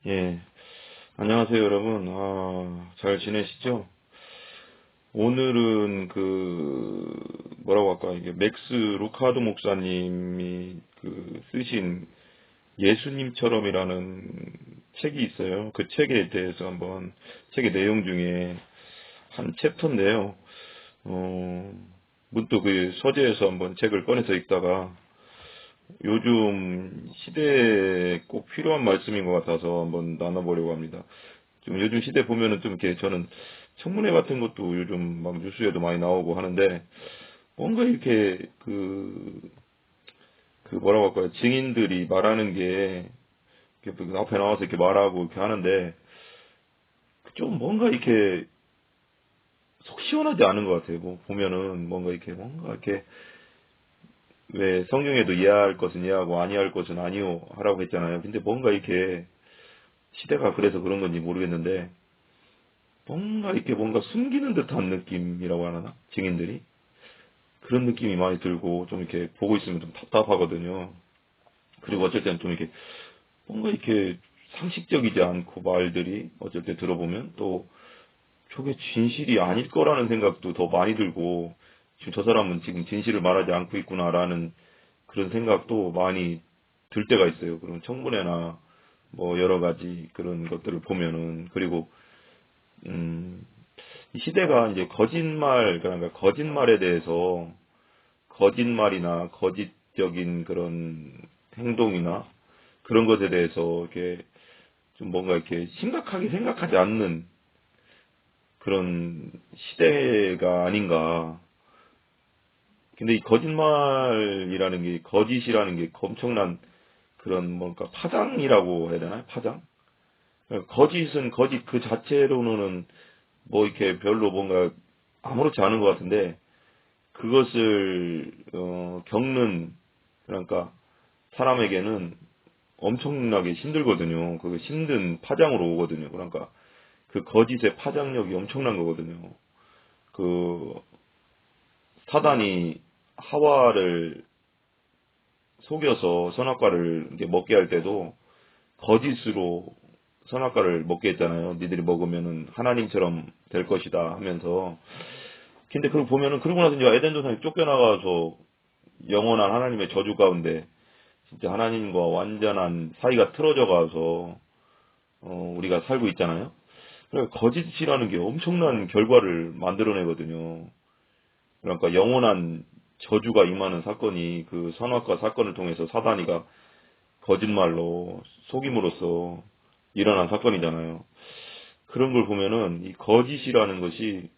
예, 안녕하세요, 여러분. 잘 지내시죠? 오늘은 뭐라고 할까, 이게 맥스 루카드 목사님이 쓰신 예수님처럼이라는 책이 있어요. 그 책에 대해서 책의 내용 중에 한 챕터인데요. 어, 문득 그 서재에서 한번 책을 꺼내서 읽다가 요즘 시대에 꼭 필요한 말씀인 것 같아서 한번 나눠보려고 합니다. 좀 요즘 시대 보면은 좀 이렇게 저는 청문회 같은 것도 요즘 막 뉴스에도 많이 나오고 하는데 뭔가 이렇게 뭐라고 할까요? 증인들이 말하는 게 이렇게 앞에 나와서 이렇게 말하고 이렇게 하는데 좀 뭔가 이렇게 속 시원하지 않은 것 같아요. 뭐 보면은 뭔가 이렇게 왜 성경에도 이해할 것은 이해하고 아니할 것은 아니요 하라고 했잖아요. 근데 뭔가 이렇게 시대가 그래서 그런 건지 모르겠는데 뭔가 숨기는 듯한 느낌이라고 하나? 증인들이? 그런 느낌이 많이 들고 좀 이렇게 보고 있으면 좀 답답하거든요. 그리고 어쩔 때는 좀 이렇게 뭔가 이렇게 상식적이지 않고 말들이 어쩔 때 들어보면 또 저게 진실이 아닐 거라는 생각도 더 많이 들고 지금 저 사람은 지금 진실을 말하지 않고 있구나라는 그런 생각도 많이 들 때가 있어요. 그런 청문회나 뭐 여러 가지 그런 것들을 보면은 그리고 음, 이 시대가 이제 그러니까 거짓말에 대해서 거짓말이나 거짓적인 그런 행동이나 그런 것에 대해서 이렇게 좀 뭔가 이렇게 심각하게 생각하지 않는 그런 시대가 아닌가. 근데 이 거짓말이라는 게, 거짓이라는 게 엄청난 그런 뭔가 파장이라고 해야 되나요? 파장? 거짓은 거짓 그 자체로는 뭐 이렇게 별로 뭔가 아무렇지 않은 것 같은데 그것을 겪는 그러니까 사람에게는 엄청나게 힘들거든요. 그 힘든 파장으로 오거든요. 그러니까 그 거짓의 파장력이 엄청난 거거든요. 그 사단이 하와를 속여서 선악과를 이제 먹게 할 때도 거짓으로 선악과를 먹게 했잖아요. 니들이 먹으면은 하나님처럼 될 것이다 하면서. 근데 그걸 보면은 그러고 나서 이제 에덴 동산에 쫓겨나가서 영원한 하나님의 저주 가운데 진짜 하나님과 완전한 사이가 틀어져 가서 우리가 살고 있잖아요. 그러니까 거짓이라는 게 엄청난 결과를 만들어내거든요. 그러니까 영원한 저주가 임하는 사건이 그 선악과 사건을 통해서 사단이가 거짓말로 속임으로써 일어난 사건이잖아요. 그런 걸 보면은 이 거짓이라는 것이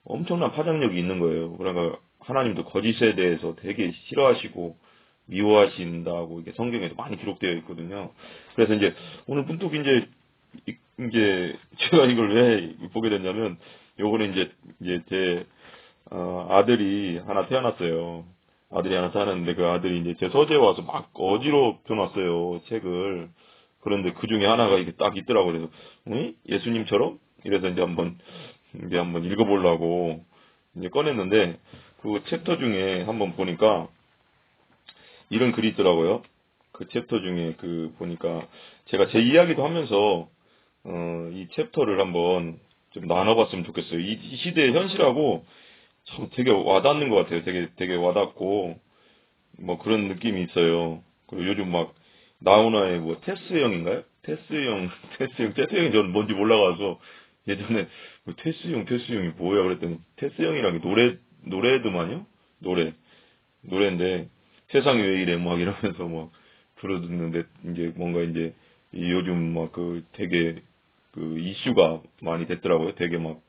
엄청난 파장력이 있는 거예요. 그러니까 하나님도 거짓에 대해서 되게 싫어하시고 미워하신다고 이게 성경에도 많이 기록되어 있거든요. 그래서 이제 오늘 문득 이제 제가 이걸 왜 보게 됐냐면 요번에 이제 제 아들이 하나 태어났어요. 아들이 하나 태어났는데 그 아들이 이제 제 서재에 와서 막 어지럽혀 놨어요. 책을. 그런데 그 중에 하나가 이게 딱 있더라고요. 그래서 응? 예수님처럼? 이래서 이제 한번 읽어보려고 이제 꺼냈는데 그 챕터 중에 한번 보니까 이런 글이 있더라고요. 그 챕터 중에 보니까 제가 제 이야기도 하면서 이 챕터를 한번 좀 나눠봤으면 좋겠어요. 이 시대의 현실하고 참 되게 와닿는 것 같아요. 되게 와닿고 뭐 그런 느낌이 있어요. 그리고 요즘 막 나훈아의 뭐 테스형인가요? 테스형, 테스형이 저는 뭔지 몰라가서 예전에 뭐 테스형이 뭐야 그랬더니 테스형이란 게 노래더만요? 노래인데 세상이 왜 이래 막 이러면서 막 들어듣는데 이제 뭔가 이제 이 요즘 막 되게 이슈가 많이 됐더라고요. 되게 막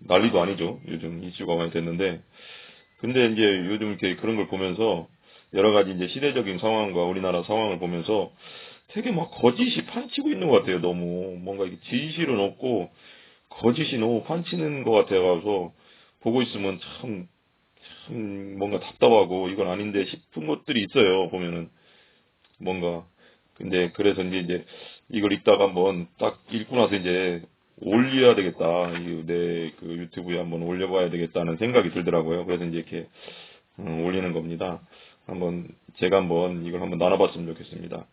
난리도 아니죠. 요즘 이슈가 많이 됐는데 근데 이제 요즘 이렇게 그런 걸 보면서 여러 가지 이제 시대적인 상황과 우리나라 상황을 보면서 되게 막 거짓이 판치고 있는 것 같아요. 너무 뭔가 이게 진실은 없고 거짓이 너무 판치는 것 같아가서 보고 있으면 참 뭔가 답답하고 이건 아닌데 싶은 것들이 있어요. 보면은 뭔가 근데 그래서 이제 이걸 읽다가 한번 딱 읽고 나서 이제 올려야 되겠다. 내 유튜브에 한번 올려봐야 되겠다는 생각이 들더라고요. 그래서 이제 이렇게 올리는 겁니다. 제가 한번 이걸 한번 나눠봤으면 좋겠습니다.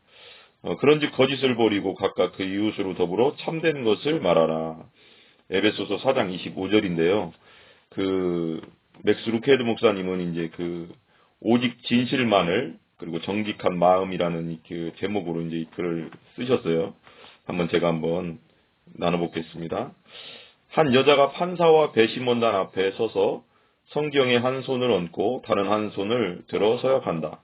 그런즉 거짓을 버리고 각각 그 이웃으로 더불어 참된 것을 말하라. 에베소서 4장 25절인데요. 맥스 루케드 목사님은 이제 오직 진실만을 그리고 정직한 마음이라는 제목으로 이제 이 글을 쓰셨어요. 한번 나눠보겠습니다. 한 여자가 판사와 배심원단 앞에 서서 성경의 한 손을 얹고 다른 한 손을 들어 서약한다.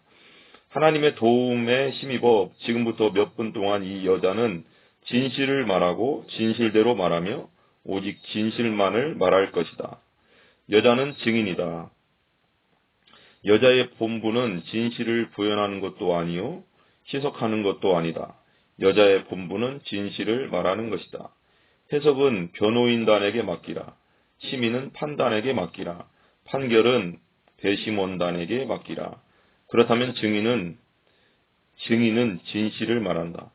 하나님의 도움에 힘입어 지금부터 몇 분 동안 이 여자는 진실을 말하고 진실대로 말하며 오직 진실만을 말할 것이다. 여자는 증인이다. 여자의 본분은 진실을 부연하는 것도 아니요 희석하는 것도 아니다. 여자의 본분은 진실을 말하는 것이다. 해석은 변호인단에게 맡기라. 심의는 판단에게 맡기라. 판결은 배심원단에게 맡기라. 그렇다면 증인은 진실을 말한다.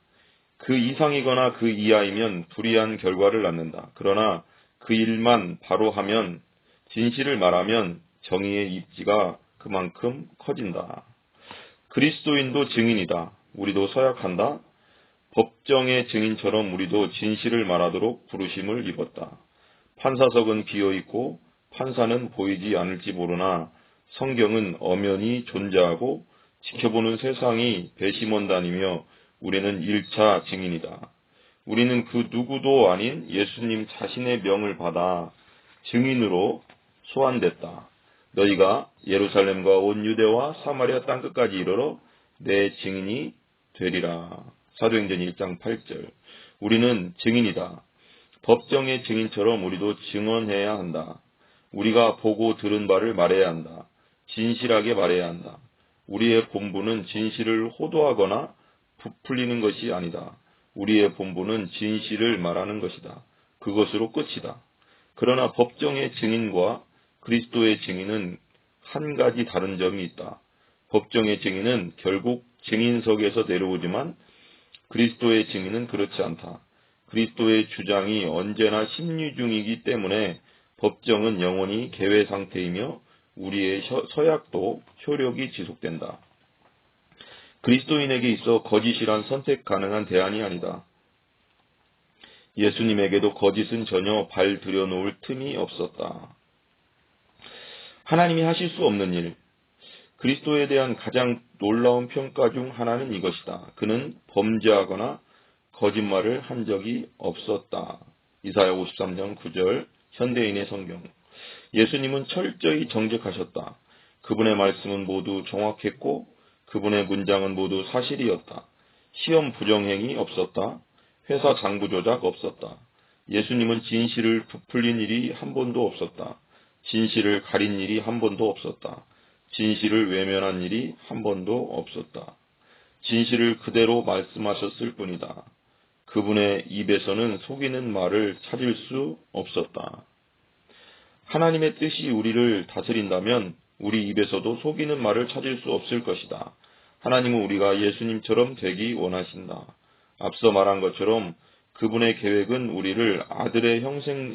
그 이상이거나 그 이하이면 불이한 결과를 낳는다. 그러나 그 일만 바로 하면 진실을 말하면 정의의 입지가 그만큼 커진다. 그리스도인도 증인이다. 우리도 서약한다. 법정의 증인처럼 우리도 진실을 말하도록 부르심을 입었다. 판사석은 비어있고 판사는 보이지 않을지 모르나 성경은 엄연히 존재하고 지켜보는 세상이 배심원단이며 우리는 1차 증인이다. 우리는 그 누구도 아닌 예수님 자신의 명을 받아 증인으로 소환됐다. 너희가 예루살렘과 온 유대와 사마리아 땅끝까지 이르러 내 증인이 되리라. 사도행전 1장 8절. 우리는 증인이다. 법정의 증인처럼 우리도 증언해야 한다. 우리가 보고 들은 바를 말해야 한다. 진실하게 말해야 한다. 우리의 본분은 진실을 호도하거나 부풀리는 것이 아니다. 우리의 본분은 진실을 말하는 것이다. 그것으로 끝이다. 그러나 법정의 증인과 그리스도의 증인은 한 가지 다른 점이 있다. 법정의 증인은 결국 증인석에서 내려오지만 그리스도의 증인은 그렇지 않다. 그리스도의 주장이 언제나 심리 중이기 때문에 법정은 영원히 개회 상태이며 우리의 서약도 효력이 지속된다. 그리스도인에게 있어 거짓이란 선택 가능한 대안이 아니다. 예수님에게도 거짓은 전혀 발 들여놓을 틈이 없었다. 하나님이 하실 수 없는 일. 그리스도에 대한 가장 놀라운 평가 중 하나는 이것이다. 그는 범죄하거나 거짓말을 한 적이 없었다. 이사야 53장 9절 현대인의 성경. 예수님은 철저히 정직하셨다. 그분의 말씀은 모두 정확했고 그분의 문장은 모두 사실이었다. 시험 부정행위 없었다. 회사 장부 조작 없었다. 예수님은 진실을 부풀린 일이 한 번도 없었다. 진실을 가린 일이 한 번도 없었다. 진실을 외면한 일이 한 번도 없었다. 진실을 그대로 말씀하셨을 뿐이다. 그분의 입에서는 속이는 말을 찾을 수 없었다. 하나님의 뜻이 우리를 다스린다면 우리 입에서도 속이는 말을 찾을 수 없을 것이다. 하나님은 우리가 예수님처럼 되기 원하신다. 앞서 말한 것처럼 그분의 계획은 우리를 아들의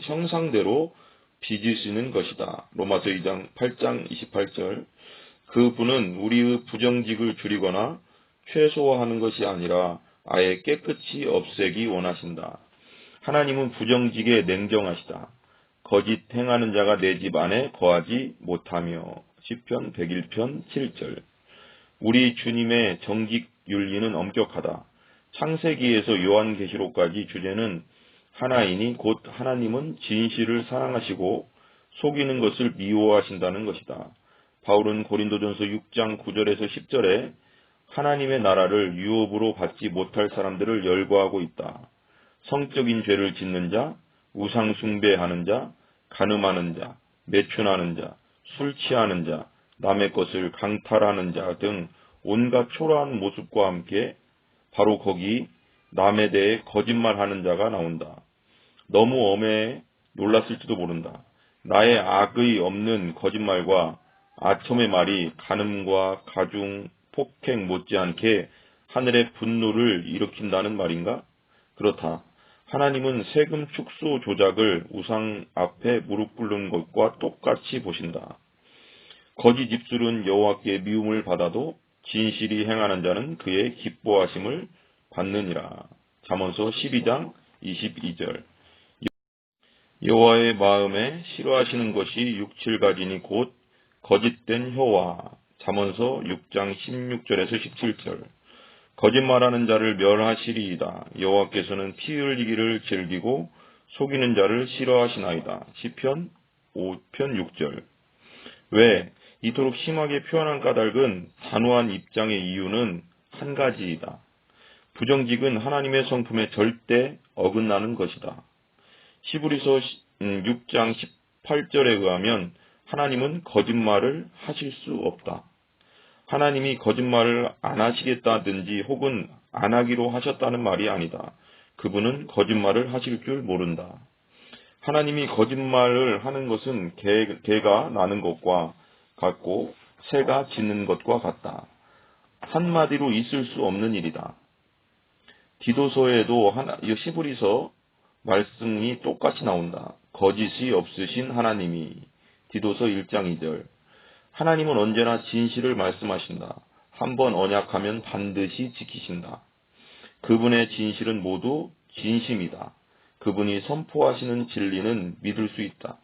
형상대로 빚으시는 것이다. 로마서 2장 8장 28절. 그분은 우리의 부정직을 줄이거나 최소화하는 것이 아니라 아예 깨끗이 없애기 원하신다. 하나님은 부정직에 냉정하시다. 거짓 행하는 자가 내 집 안에 거하지 못하며. 시편 101편 7절. 우리 주님의 정직 윤리는 엄격하다. 창세기에서 요한계시록까지 주제는 하나이니 곧 하나님은 진실을 사랑하시고 속이는 것을 미워하신다는 것이다. 바울은 고린도전서 6장 9절에서 10절에 하나님의 나라를 유업으로 받지 못할 사람들을 열거하고 있다. 성적인 죄를 짓는 자, 우상 숭배하는 자, 간음하는 자, 매춘하는 자, 술 취하는 자, 남의 것을 강탈하는 자 등 온갖 초라한 모습과 함께 바로 거기 남에 대해 거짓말하는 자가 나온다. 너무 엄해 놀랐을지도 모른다. 나의 악의 없는 거짓말과 아첨의 말이 간음과 가중, 폭행 못지않게 하늘의 분노를 일으킨다는 말인가? 그렇다. 하나님은 세금 축소 조작을 우상 앞에 무릎 꿇는 것과 똑같이 보신다. 거짓 입술은 여호와께 미움을 받아도 진실이 행하는 자는 그의 기뻐하심을 받느니라. 잠언서 12장 22절. 여호와의 마음에 싫어하시는 것이 6, 7가지니 곧 거짓된 혀와. 잠언서 6장 16절에서 17절. 거짓말하는 자를 멸하시리이다. 여호와께서는 피 흘리기를 즐기고 속이는 자를 싫어하시나이다. 시편 5편 6절. 왜 이토록 심하게 표현한 까닭은 단호한 입장의 이유는 한 가지이다. 부정직은 하나님의 성품에 절대 어긋나는 것이다. 히브리서 6장 18절에 의하면 하나님은 거짓말을 하실 수 없다. 하나님이 거짓말을 안 하시겠다든지 혹은 안 하기로 하셨다는 말이 아니다. 그분은 거짓말을 하실 줄 모른다. 하나님이 거짓말을 하는 것은 개가 나는 것과 같고 새가 짖는 것과 같다. 한마디로 있을 수 없는 일이다. 디도서에도 히브리서 말씀이 똑같이 나온다. 거짓이 없으신 하나님이. 디도서 1장 2절. 하나님은 언제나 진실을 말씀하신다. 한번 언약하면 반드시 지키신다. 그분의 진실은 모두 진심이다. 그분이 선포하시는 진리는 믿을 수 있다.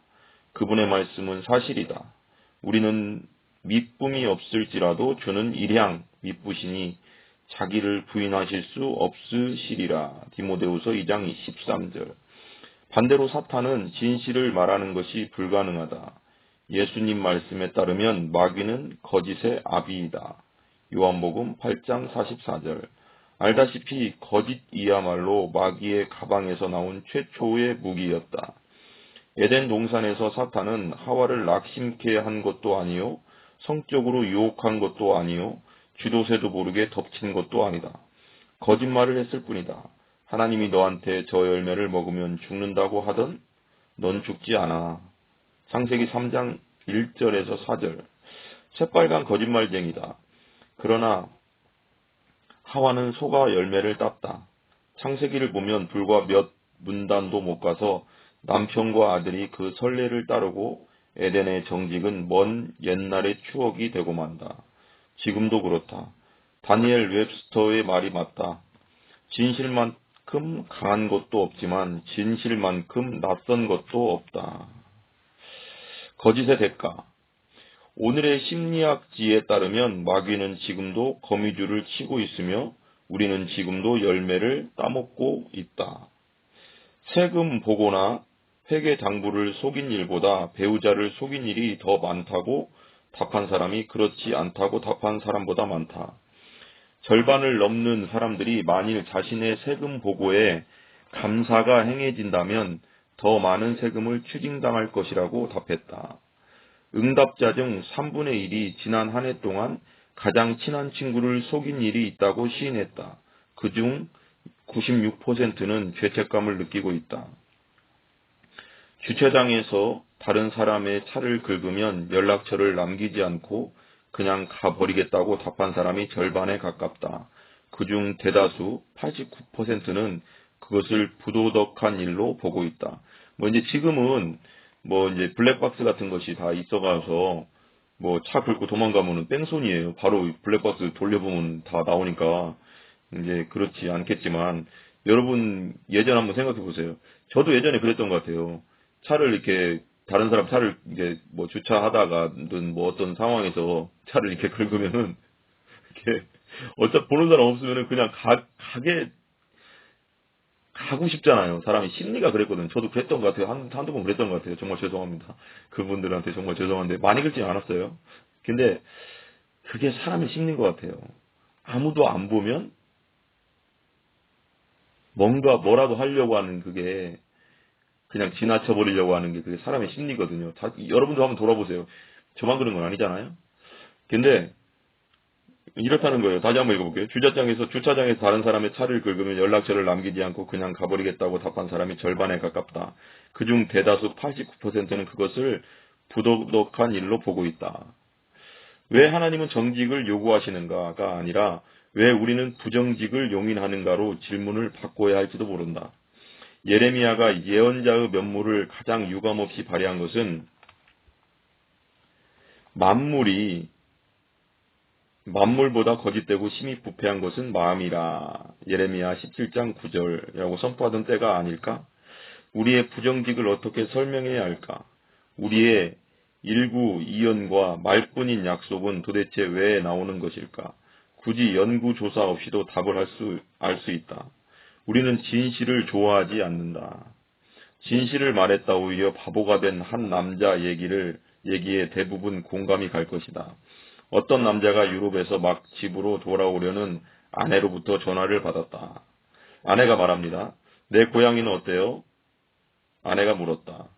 그분의 말씀은 사실이다. 우리는 믿음이 없을지라도 주는 일향 믿으시니 자기를 부인하실 수 없으시리라. 디모데후서 2장 13절. 반대로 사탄은 진실을 말하는 것이 불가능하다. 예수님 말씀에 따르면 마귀는 거짓의 아비이다. 요한복음 8장 44절. 알다시피 거짓이야말로 마귀의 가방에서 나온 최초의 무기였다. 에덴 동산에서 사탄은 하와를 낙심케 한 것도 아니요, 성적으로 유혹한 것도 아니요, 쥐도새도 모르게 덮친 것도 아니다. 거짓말을 했을 뿐이다. 하나님이 너한테 저 열매를 먹으면 죽는다고 하던 넌 죽지 않아. 창세기 3장 1절에서 4절. 새빨간 거짓말쟁이다. 그러나 하와는 소가 열매를 땄다. 창세기를 보면 불과 몇 문단도 못 가서 남편과 아들이 그 선례를 따르고 에덴의 정직은 먼 옛날의 추억이 되고 만다. 지금도 그렇다. 다니엘 웹스터의 말이 맞다. 진실만큼 강한 것도 없지만 진실만큼 낯선 것도 없다. 거짓의 대가. 오늘의 심리학지에 따르면 마귀는 지금도 거미줄을 치고 있으며 우리는 지금도 열매를 따먹고 있다. 세금 보고나 회계 당부를 속인 일보다 배우자를 속인 일이 더 많다고 답한 사람이 그렇지 않다고 답한 사람보다 많다. 절반을 넘는 사람들이 만일 자신의 세금 보고에 감사가 행해진다면 더 많은 세금을 추징당할 것이라고 답했다. 응답자 중 3분의 1이 지난 한 해 동안 가장 친한 친구를 속인 일이 있다고 시인했다. 그중 96%는 죄책감을 느끼고 있다. 주차장에서 다른 사람의 차를 긁으면 연락처를 남기지 않고 그냥 가버리겠다고 답한 사람이 절반에 가깝다. 그중 대다수 89%는 그것을 부도덕한 일로 보고 있다. 이제 지금은 이제 블랙박스 같은 것이 다 있어가서 차 긁고 도망가면은 뺑소니예요. 바로 블랙박스 돌려보면 다 나오니까 이제 그렇지 않겠지만 여러분 예전 한번 생각해 보세요. 저도 예전에 그랬던 것 같아요. 차를 이렇게 다른 사람 차를 이제 주차하다가든 어떤 상황에서 차를 이렇게 긁으면은 이렇게 어차피 보는 사람 없으면은 그냥 가고 싶잖아요. 사람이 심리가 그랬거든요. 저도 그랬던 것 같아요. 한두 번 그랬던 것 같아요. 정말 죄송합니다. 그분들한테 정말 죄송한데 많이 긁지 않았어요. 근데 그게 사람의 심리인 것 같아요. 아무도 안 보면 뭐라도 하려고 하는 그게 그냥 지나쳐 버리려고 하는 게 그게 사람의 심리거든요. 여러분도 한번 돌아보세요. 저만 그런 건 아니잖아요. 근데 이렇다는 거예요. 다시 한번 읽어볼게요. 주차장에서 다른 사람의 차를 긁으면 연락처를 남기지 않고 그냥 가버리겠다고 답한 사람이 절반에 가깝다. 그중 대다수 89%는 그것을 부도덕한 일로 보고 있다. 왜 하나님은 정직을 요구하시는가가 아니라 왜 우리는 부정직을 용인하는가로 질문을 바꿔야 할지도 모른다. 예레미야가 예언자의 면모를 가장 유감없이 발휘한 것은 만물보다 거짓되고 심히 부패한 것은 마음이라. 예레미야 17장 9절이라고 선포하던 때가 아닐까? 우리의 부정직을 어떻게 설명해야 할까? 우리의 일구이연과 말뿐인 약속은 도대체 왜 나오는 것일까? 굳이 연구조사 없이도 답을 알 수 있다. 우리는 진실을 좋아하지 않는다. 진실을 말했다 오히려 바보가 된 한 남자 얘기에 대부분 공감이 갈 것이다. 어떤 남자가 유럽에서 막 집으로 돌아오려는 아내로부터 전화를 받았다. 아내가 말합니다. 내 고양이는 어때요? 아내가 물었다.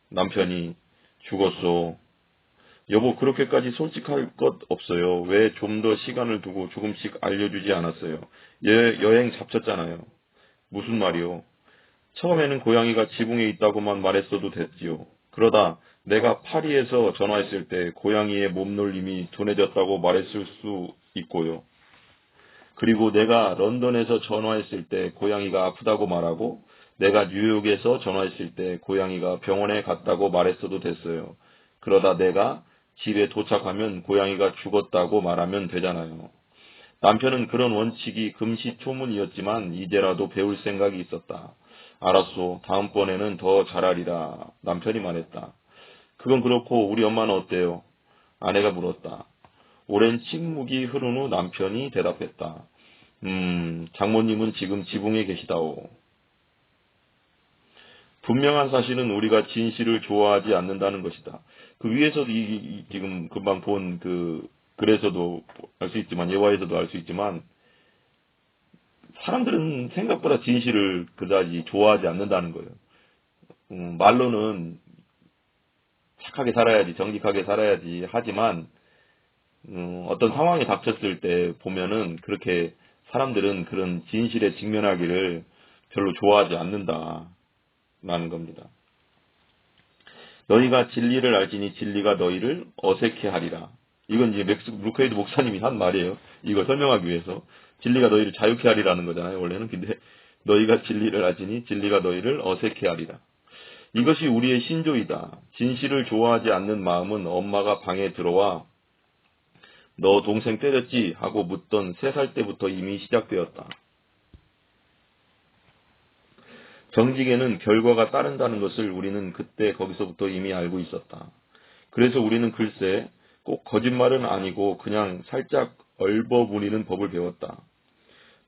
남편이 죽었어. 여보, 그렇게까지 솔직할 것 없어요. 왜 좀 더 시간을 두고 조금씩 알려주지 않았어요? 여행 잡쳤잖아요. 무슨 말이요? 처음에는 고양이가 지붕에 있다고만 말했어도 됐지요. 그러다 내가 파리에서 전화했을 때 고양이의 몸놀림이 둔해졌다고 말했을 수 있고요. 그리고 내가 런던에서 전화했을 때 고양이가 아프다고 말하고 내가 뉴욕에서 전화했을 때 고양이가 병원에 갔다고 말했어도 됐어요. 그러다 내가 집에 도착하면 고양이가 죽었다고 말하면 되잖아요. 남편은 그런 원칙이 금시초문이었지만 이제라도 배울 생각이 있었다. 알았소. 다음번에는 더 잘하리라. 남편이 말했다. 그건 그렇고 우리 엄마는 어때요? 아내가 물었다. 오랜 침묵이 흐른 후 남편이 대답했다. 장모님은 지금 지붕에 계시다오. 분명한 사실은 우리가 진실을 좋아하지 않는다는 것이다. 그 위에서도 지금 금방 본 글에서도 알 수 있지만 예화에서도 알 수 있지만 사람들은 생각보다 진실을 그다지 좋아하지 않는다는 거예요. 말로는 착하게 살아야지, 정직하게 살아야지 하지만 어떤 상황이 닥쳤을 때 보면은 그렇게 사람들은 그런 진실에 직면하기를 별로 좋아하지 않는다라는 겁니다. 너희가 진리를 알지니 진리가 너희를 어색해 하리라. 이건 이제 루카이드 목사님이 한 말이에요. 이걸 설명하기 위해서. 진리가 너희를 자유케 하리라는 거잖아요, 원래는. 근데 너희가 진리를 알지니 진리가 너희를 어색해 하리라. 이것이 우리의 신조이다. 진실을 좋아하지 않는 마음은 엄마가 방에 들어와 너 동생 때렸지? 하고 묻던 3살 때부터 이미 시작되었다. 정직에는 결과가 따른다는 것을 우리는 그때 거기서부터 이미 알고 있었다. 그래서 우리는 글쎄 꼭 거짓말은 아니고 그냥 살짝 얼버무리는 법을 배웠다.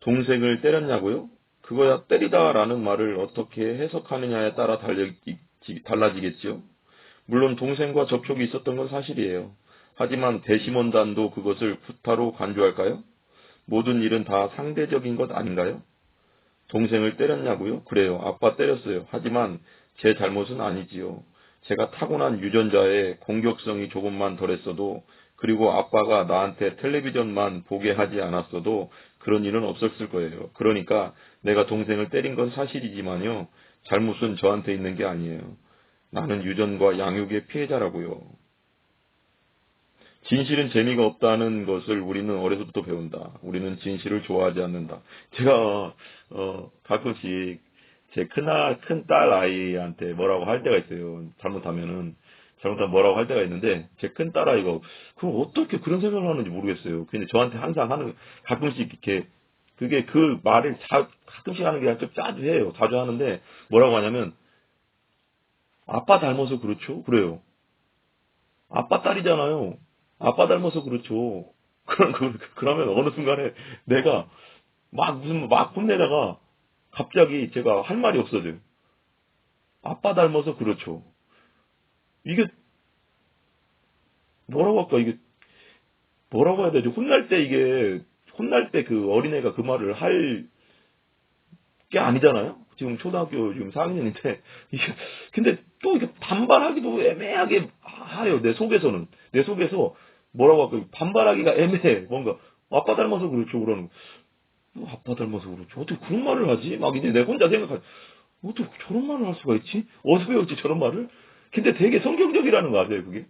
동생을 때렸냐고요? 그거야 때리다라는 말을 어떻게 해석하느냐에 따라 달라지겠죠. 물론 동생과 접촉이 있었던 건 사실이에요. 하지만 대시몬단도 그것을 구타로 간주할까요? 모든 일은 다 상대적인 것 아닌가요? 동생을 때렸냐고요? 그래요. 아빠 때렸어요. 하지만 제 잘못은 아니지요. 제가 타고난 유전자에 공격성이 조금만 덜했어도 그리고 아빠가 나한테 텔레비전만 보게 하지 않았어도 그런 일은 없었을 거예요. 그러니까 내가 동생을 때린 건 사실이지만요. 잘못은 저한테 있는 게 아니에요. 나는 유전과 양육의 피해자라고요. 진실은 재미가 없다는 것을 우리는 어려서부터 배운다. 우리는 진실을 좋아하지 않는다. 제가 가끔씩 제 큰딸 아이한테 뭐라고 할 때가 있어요. 잘못하면 뭐라고 할 때가 있는데 제 큰딸 아이가 그럼 어떻게 그런 생각을 하는지 모르겠어요. 근데 저한테 항상 가끔씩 이렇게 그게 그 말을 가끔씩 하는 게 아니라 좀 자주 해요. 자주 하는데 뭐라고 하냐면 아빠 닮아서 그렇죠? 그래요. 아빠 딸이잖아요. 아빠 닮아서 그렇죠. 그러면 어느 순간에 내가 막 혼내다가 갑자기 제가 할 말이 없어져요. 아빠 닮아서 그렇죠. 이게 뭐라고 할까? 이게 뭐라고 해야 되지? 혼날 때 그 어린애가 그 말을 할 게 아니잖아요? 지금 초등학교 지금 4학년인데, 근데 또 이게 반발하기도 애매하게 하요, 내 속에서는. 내 속에서 뭐라고 할까, 반발하기가 애매해. 뭔가, 아빠 닮아서 그렇죠, 그러는 아빠 닮아서 그렇죠. 어떻게 그런 말을 하지? 막 이제 내가 혼자 생각하지. 어떻게 저런 말을 할 수가 있지? 어디서 배웠지, 저런 말을? 근데 되게 성경적이라는 거 아세요, 그게?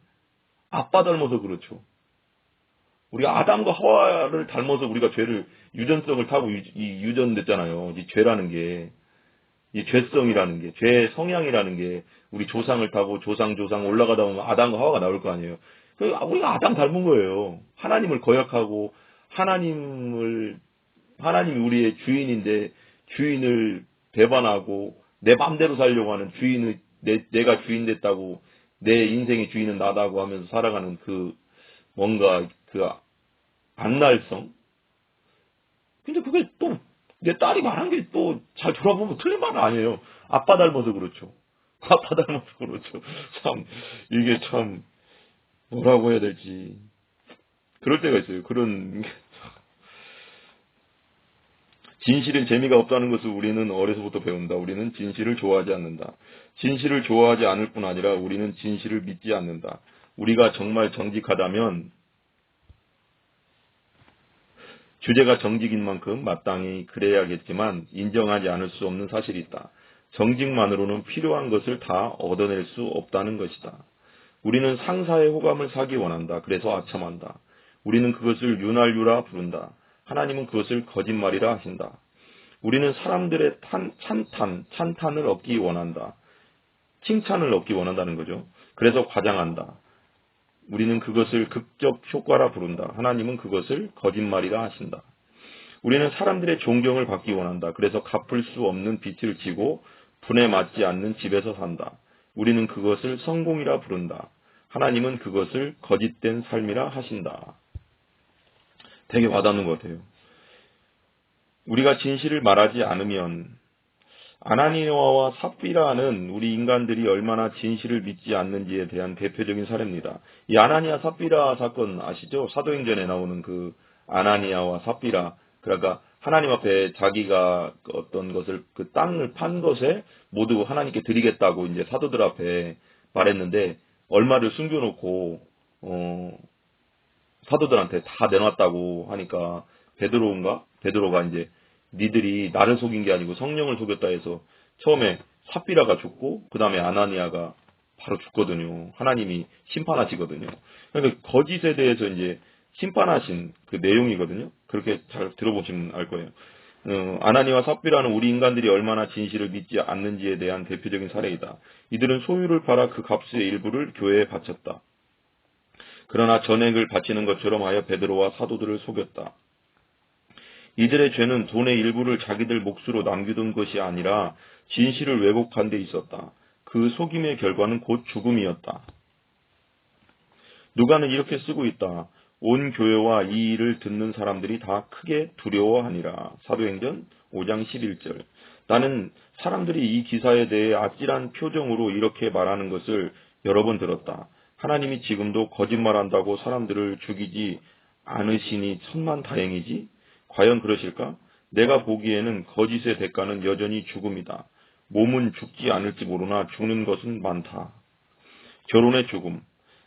아빠 닮아서 그렇죠. 우리가 아담과 하와를 닮아서 우리가 유전성을 타고 유전됐잖아요. 이 죄라는 게. 이 죄성이라는 게, 죄의 성향이라는 게 우리 조상을 타고 조상 올라가다 보면 아담과 하와가 나올 거 아니에요. 우리가 아담 닮은 거예요. 하나님을 거역하고 하나님을 하나님이 우리의 주인인데 주인을 배반하고 내 맘대로 살려고 하는 주인을 내가 주인 됐다고 내 인생의 주인은 나다고 하면서 살아가는 그 뭔가 그 안날성. 근데 그게 또 내 딸이 말한 게 또 잘 돌아보면 틀린 말은 아니에요. 아빠 닮아서 그렇죠. 아빠 닮아서 그렇죠. 참 이게 참 뭐라고 해야 될지 그럴 때가 있어요. 그런 진실은 재미가 없다는 것을 우리는 어려서부터 배운다. 우리는 진실을 좋아하지 않는다. 진실을 좋아하지 않을 뿐 아니라 우리는 진실을 믿지 않는다. 우리가 정말 정직하다면 주제가 정직인 만큼 마땅히 그래야겠지만 인정하지 않을 수 없는 사실이 있다. 정직만으로는 필요한 것을 다 얻어낼 수 없다는 것이다. 우리는 상사의 호감을 사기 원한다. 그래서 아첨한다. 우리는 그것을 유날유라 부른다. 하나님은 그것을 거짓말이라 하신다. 우리는 사람들의 찬탄을 얻기 원한다. 칭찬을 얻기 원한다는 거죠. 그래서 과장한다. 우리는 그것을 극적 효과라 부른다. 하나님은 그것을 거짓말이라 하신다. 우리는 사람들의 존경을 받기 원한다. 그래서 갚을 수 없는 빚을 지고 분에 맞지 않는 집에서 산다. 우리는 그것을 성공이라 부른다. 하나님은 그것을 거짓된 삶이라 하신다. 되게 와닿는 것 같아요. 우리가 진실을 말하지 않으면 아나니아와 삽비라는 우리 인간들이 얼마나 진실을 믿지 않는지에 대한 대표적인 사례입니다. 이 아나니아 삽비라 사건 아시죠? 사도행전에 나오는 그 아나니아와 삽비라. 그러니까 하나님 앞에 자기가 어떤 것을 그 땅을 판 것에 모두 하나님께 드리겠다고 이제 사도들 앞에 말했는데 얼마를 숨겨놓고 사도들한테 다 내놨다고 하니까 베드로가 이제 니들이 나를 속인 게 아니고 성령을 속였다 해서 처음에 삽비라가 죽고 그 다음에 아나니아가 바로 죽거든요. 하나님이 심판하시거든요. 그러니까 거짓에 대해서 이제 심판하신 그 내용이거든요. 그렇게 잘 들어보시면 알 거예요. 아나니아와 삽비라는 우리 인간들이 얼마나 진실을 믿지 않는지에 대한 대표적인 사례이다. 이들은 소유를 팔아 그 값의 일부를 교회에 바쳤다. 그러나 전액을 바치는 것처럼 하여 베드로와 사도들을 속였다. 이들의 죄는 돈의 일부를 자기들 몫으로 남겨둔 것이 아니라 진실을 왜곡한 데 있었다. 그 속임의 결과는 곧 죽음이었다. 누가는 이렇게 쓰고 있다. 온 교회와 이 일을 듣는 사람들이 다 크게 두려워하니라. 사도행전 5장 11절. 나는 사람들이 이 기사에 대해 아찔한 표정으로 이렇게 말하는 것을 여러 번 들었다. 하나님이 지금도 거짓말한다고 사람들을 죽이지 않으시니 천만다행이지? 과연 그러실까? 내가 보기에는 거짓의 대가는 여전히 죽음이다. 몸은 죽지 않을지 모르나 죽는 것은 많다. 결혼의 죽음.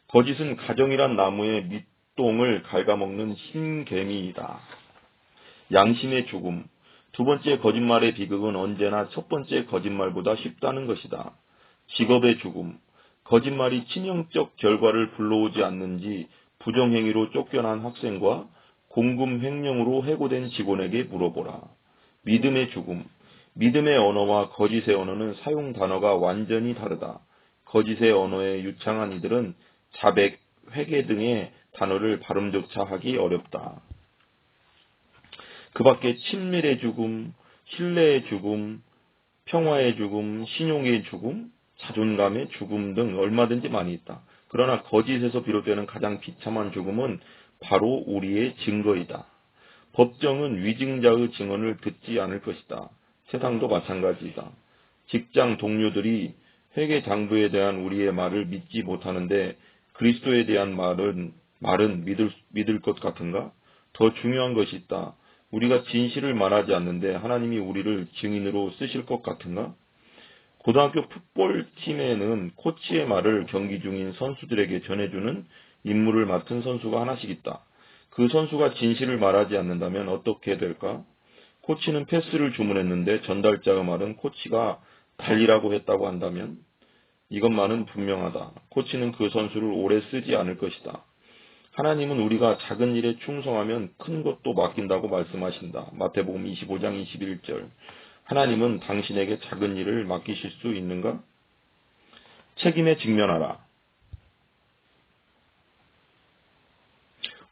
거짓은 가정이란 나무의 밑동을 갉아먹는 흰개미이다. 양심의 죽음. 두 번째 거짓말의 비극은 언제나 첫 번째 거짓말보다 쉽다는 것이다. 직업의 죽음. 거짓말이 치명적 결과를 불러오지 않는지 부정행위로 쫓겨난 학생과 공금 횡령으로 해고된 직원에게 물어보라. 믿음의 죽음. 믿음의 언어와 거짓의 언어는 사용 단어가 완전히 다르다. 거짓의 언어에 유창한 이들은 자백, 회개 등의 단어를 발음조차 하기 어렵다. 그 밖에 친밀의 죽음, 신뢰의 죽음, 평화의 죽음, 신용의 죽음, 자존감의 죽음 등 얼마든지 많이 있다. 그러나 거짓에서 비롯되는 가장 비참한 죽음은 바로 우리의 증거이다. 법정은 위증자의 증언을 듣지 않을 것이다. 세상도 마찬가지이다. 직장 동료들이 회계장부에 대한 우리의 말을 믿지 못하는데 그리스도에 대한 말은 믿을 것 같은가? 더 중요한 것이 있다. 우리가 진실을 말하지 않는데 하나님이 우리를 증인으로 쓰실 것 같은가? 고등학교 풋볼팀에는 코치의 말을 경기 중인 선수들에게 전해주는 임무를 맡은 선수가 하나씩 있다. 그 선수가 진실을 말하지 않는다면 어떻게 될까? 코치는 패스를 주문했는데 전달자의 말은 코치가 달리라고 했다고 한다면 이것만은 분명하다. 코치는 그 선수를 오래 쓰지 않을 것이다. 하나님은 우리가 작은 일에 충성하면 큰 것도 맡긴다고 말씀하신다. 마태복음 25장 21절. 하나님은 당신에게 작은 일을 맡기실 수 있는가? 책임에 직면하라.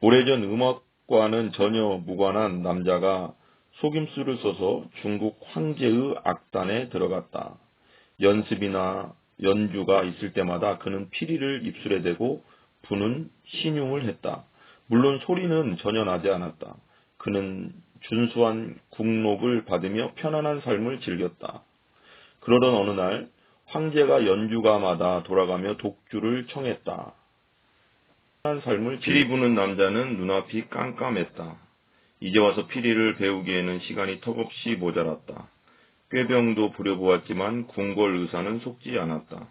오래전 음악과는 전혀 무관한 남자가 속임수를 써서 중국 황제의 악단에 들어갔다. 연습이나 연주가 있을 때마다 그는 피리를 입술에 대고 부는 신용을 했다. 물론 소리는 전혀 나지 않았다. 그는 준수한 국록을 받으며 편안한 삶을 즐겼다. 그러던 어느 날 황제가 연주가마다 돌아가며 독주를 청했다. 편안한 삶을 피리 부는 남자는 눈앞이 깜깜했다. 이제 와서 피리를 배우기에는 시간이 턱없이 모자랐다. 꾀병도 부려보았지만 궁궐 의사는 속지 않았다.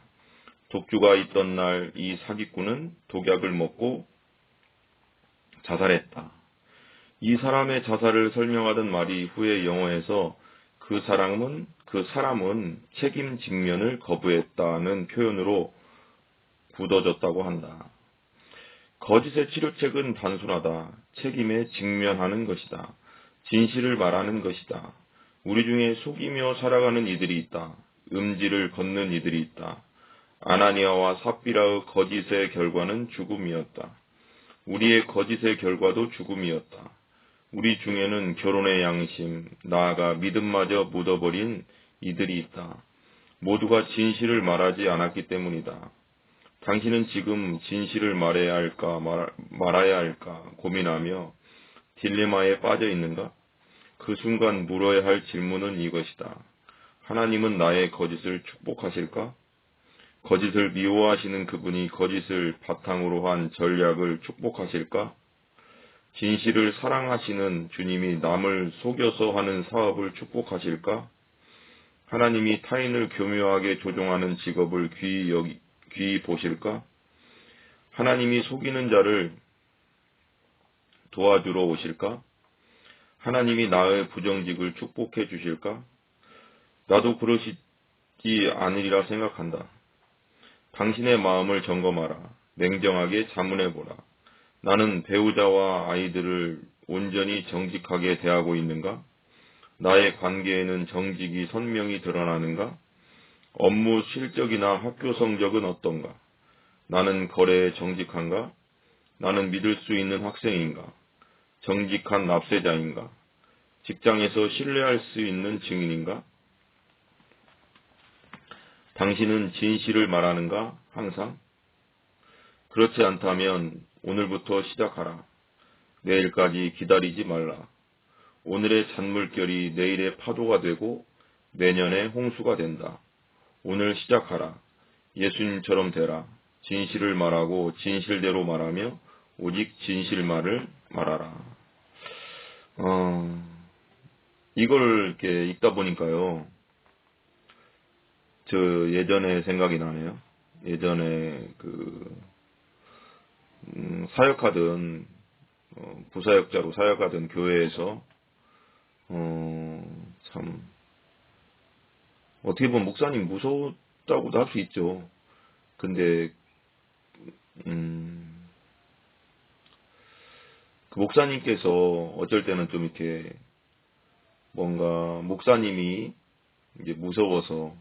독주가 있던 날 이 사기꾼은 독약을 먹고 자살했다. 이 사람의 자살을 설명하던 말이 후에 영어에서 그 사람은 책임 직면을 거부했다는 표현으로 굳어졌다고 한다. 거짓의 치료책은 단순하다. 책임에 직면하는 것이다. 진실을 말하는 것이다. 우리 중에 속이며 살아가는 이들이 있다. 음지를 걷는 이들이 있다. 아나니아와 삽비라의 거짓의 결과는 죽음이었다. 우리의 거짓의 결과도 죽음이었다. 우리 중에는 결혼의 양심, 나아가 믿음마저 묻어버린 이들이 있다. 모두가 진실을 말하지 않았기 때문이다. 당신은 지금 진실을 말해야 할까 말아야 할까 고민하며 딜레마에 빠져 있는가? 그 순간 물어야 할 질문은 이것이다. 하나님은 나의 거짓을 축복하실까? 거짓을 미워하시는 그분이 거짓을 바탕으로 한 전략을 축복하실까? 진실을 사랑하시는 주님이 남을 속여서 하는 사업을 축복하실까? 하나님이 타인을 교묘하게 조종하는 직업을 귀히 보실까? 하나님이 속이는 자를 도와주러 오실까? 하나님이 나의 부정직을 축복해 주실까? 나도 그러시지 않으리라 생각한다. 당신의 마음을 점검하라. 냉정하게 자문해보라. 나는 배우자와 아이들을 온전히 정직하게 대하고 있는가? 나의 관계에는 정직이 선명히 드러나는가? 업무 실적이나 학교 성적은 어떤가? 나는 거래에 정직한가? 나는 믿을 수 있는 학생인가? 정직한 납세자인가? 직장에서 신뢰할 수 있는 증인인가? 당신은 진실을 말하는가? 항상? 그렇지 않다면 오늘부터 시작하라. 내일까지 기다리지 말라. 오늘의 잔물결이 내일의 파도가 되고 내년의 홍수가 된다. 오늘 시작하라. 예수님처럼 되라. 진실을 말하고 진실대로 말하며 오직 진실말을 말하라. 이걸 이렇게 읽다 보니까요. 저 예전에 생각이 나네요. 예전에 사역하던 부사역자로 사역하던 교회에서 참 어떻게 보면 목사님 무섭다고도 할 수 있죠. 근데 그 목사님께서 어쩔 때는 좀 이렇게 뭔가 목사님이 이제 무서워서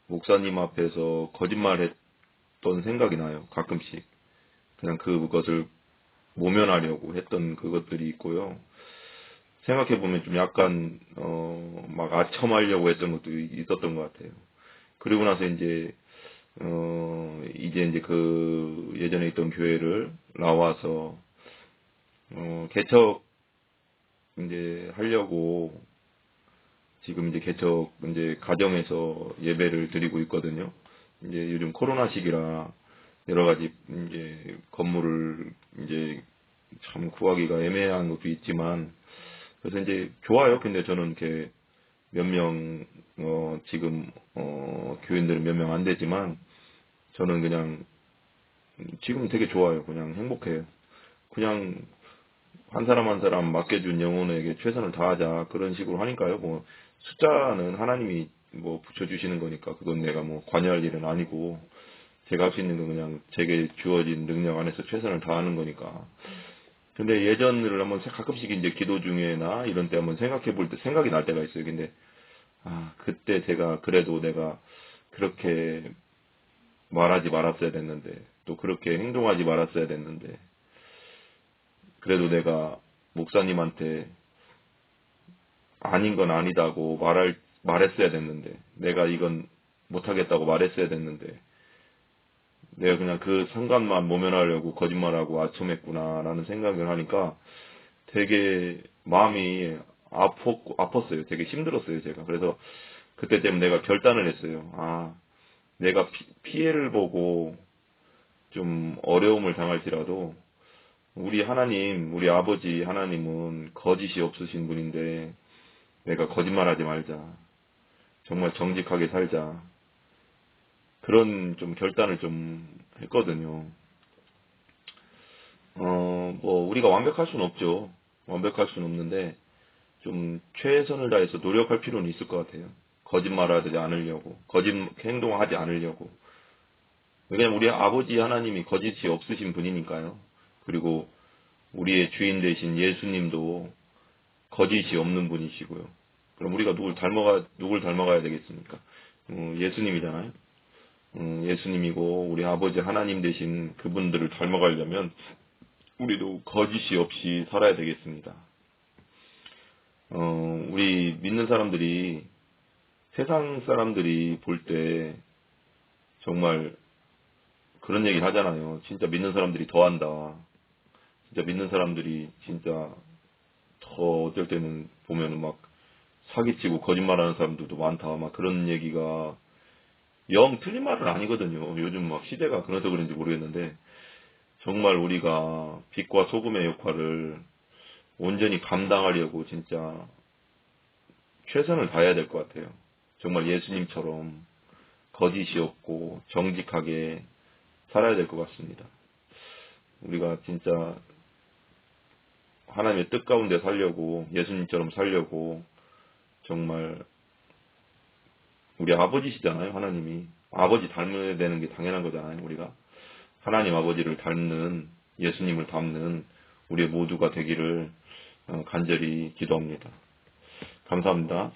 목사님 앞에서 거짓말했던 생각이 나요. 가끔씩 그냥 그것을 모면하려고 했던 그것들이 있고요. 생각해보면 좀 약간 막 아첨하려고 했던 것도 있었던 것 같아요. 그리고 나서 이제 이제 그 예전에 있던 교회를 나와서 개척 이제 하려고 지금 이제 개척 이제 가정에서 예배를 드리고 있거든요. 이제 요즘 코로나 시기라 여러 가지 이제 건물을 이제 참 구하기가 애매한 것도 있지만 그래서 이제 좋아요. 근데 저는 이렇게 몇 명 지금 교인들은 몇 명 안 되지만 저는 그냥 지금 되게 좋아요. 그냥 행복해요. 그냥 한 사람 한 사람 맡겨준 영혼에게 최선을 다하자 그런 식으로 하니까요. 뭐 숫자는 하나님이 뭐 붙여주시는 거니까 그건 내가 뭐 관여할 일은 아니고 제가 할 수 있는 건 그냥 제게 주어진 능력 안에서 최선을 다하는 거니까. 근데 예전을 한번 가끔씩 이제 기도 중에나 이런 때 한번 생각해 볼 때 생각이 날 때가 있어요. 근데 그때 제가 그래도 내가 그렇게 말하지 말았어야 됐는데 또 그렇게 행동하지 말았어야 됐는데 그래도 내가 목사님한테 아닌 건 아니다고 말했어야 됐는데, 내가 이건 못하겠다고 말했어야 됐는데, 내가 그냥 그 상관만 모면하려고 거짓말하고 아첨했구나라는 생각을 하니까 되게 마음이 아팠어요. 되게 힘들었어요, 제가. 그래서 그때 때문에 내가 결단을 했어요. 아, 내가 피해를 보고 좀 어려움을 당할지라도 우리 하나님, 우리 아버지 하나님은 거짓이 없으신 분인데 내가 거짓말하지 말자. 정말 정직하게 살자. 그런 좀 결단을 좀 했거든요. 우리가 완벽할 수는 없죠. 완벽할 수는 없는데 좀 최선을 다해서 노력할 필요는 있을 것 같아요. 거짓말하지 않으려고, 거짓 행동하지 않으려고. 왜냐면 우리 아버지 하나님이 거짓이 없으신 분이니까요. 그리고 우리의 주인 되신 예수님도 거짓이 없는 분이시고요. 그럼 우리가 누굴 닮아가야 되겠습니까? 예수님이잖아요. 예수님이고 우리 아버지 하나님 되신 그분들을 닮아가려면 우리도 거짓이 없이 살아야 되겠습니다. 우리 믿는 사람들이 세상 사람들이 볼 때 정말 그런 얘기를 하잖아요. 진짜 믿는 사람들이 더 한다. 진짜 믿는 사람들이 진짜 더 어떨 때는 보면은 막 사기치고 거짓말하는 사람들도 많다. 막 그런 얘기가 영 틀린 말은 아니거든요. 요즘 막 시대가 그래서 그런지 모르겠는데 정말 우리가 빛과 소금의 역할을 온전히 감당하려고 진짜 최선을 다해야 될 것 같아요. 정말 예수님처럼 거짓이 없고 정직하게 살아야 될 것 같습니다. 우리가 진짜 하나님의 뜻 가운데 살려고 예수님처럼 살려고 정말 우리 아버지시잖아요. 하나님이 아버지 닮아야 되는 게 당연한 거잖아요. 우리가 하나님 아버지를 닮는 예수님을 닮는 우리 모두가 되기를 간절히 기도합니다. 감사합니다.